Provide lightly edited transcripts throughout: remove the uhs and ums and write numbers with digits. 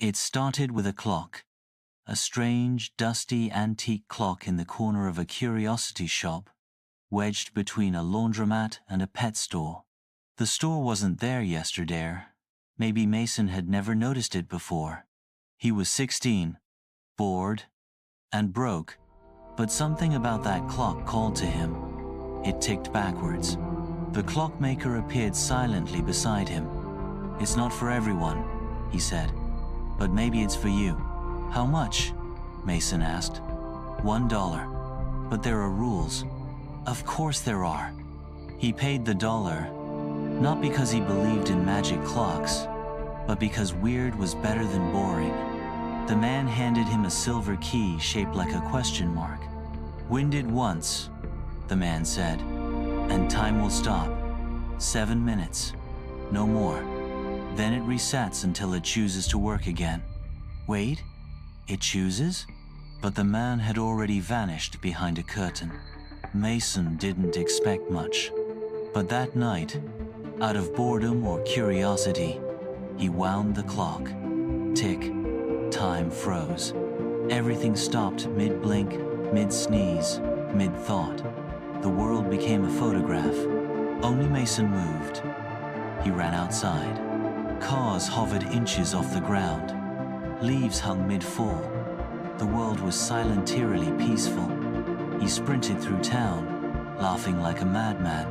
It started with a clock, a strange, dusty antique clock in the corner of a curiosity shop, wedged between a laundromat and a pet store. The store wasn't there yesterday. Maybe Mason had never noticed it before. He was 16, bored, and broke, but something about that clock called to him. It ticked backwards. The clockmaker appeared silently beside him. "It's not for everyone," he said, "but maybe it's for you." "How much?" Mason asked. $1. "But there are rules." "Of course there are." He paid the dollar, not because he believed in magic clocks, but because weird was better than boring. The man handed him a silver key shaped like a question mark. "Wind it once," the man said, "and time will stop. 7 minutes, no more. Then it resets until it chooses to work again." "Wait, it chooses?" But the man had already vanished behind a curtain. Mason didn't expect much. But that night, out of boredom or curiosity, he wound the clock. Tick. Time froze. Everything stopped mid-blink, mid-sneeze, mid-thought. The world became a photograph. Only Mason moved. He ran outside. Cars hovered inches off the ground. Leaves hung mid-fall. The world was silent-eerily peaceful. He sprinted through town, laughing like a madman.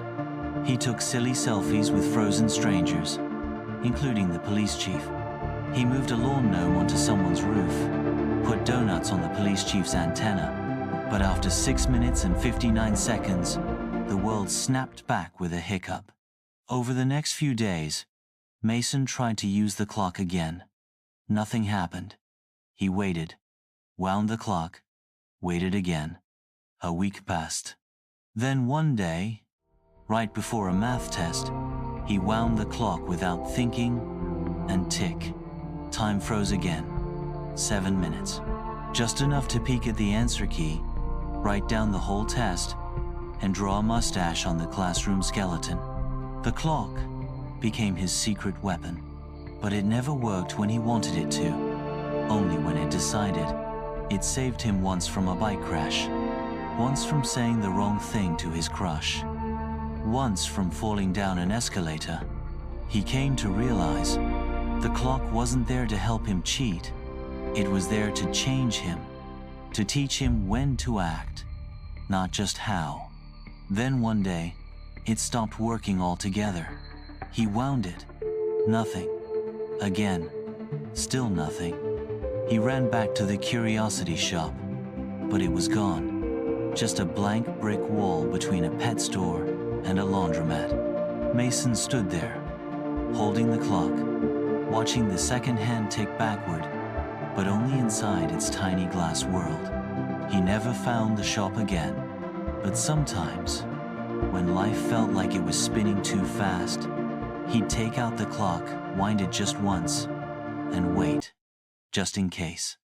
He took silly selfies with frozen strangers, including the police chief. He moved a lawn gnome onto someone's roof, put donuts on the police chief's antenna. But after 6 minutes and 59 seconds, the world snapped back with a hiccup. Over the next few days, Mason tried to use the clock again. Nothing happened. He waited, wound the clock, waited again. A week passed. Then one day, right before a math test, he wound the clock without thinking, and tick. Time froze again. 7 minutes. Just enough to peek at the answer key, write down the whole test, and draw a mustache on the classroom skeleton. The clock became his secret weapon, but it never worked when he wanted it to, only when it decided. It saved him once from a bike crash, once from saying the wrong thing to his crush, once from falling down an escalator. He came to realize the clock wasn't there to help him cheat. It was there to change him, to teach him when to act, not just how. Then one day, it stopped working altogether. He wound it. Nothing. Again. Still nothing. He ran back to the curiosity shop, but it was gone. Just a blank brick wall between a pet store and a laundromat. Mason stood there, holding the clock, watching the second hand tick backward, but only inside its tiny glass world. He never found the shop again, but sometimes, when life felt like it was spinning too fast, he'd take out the clock, wind it just once, and wait, just in case.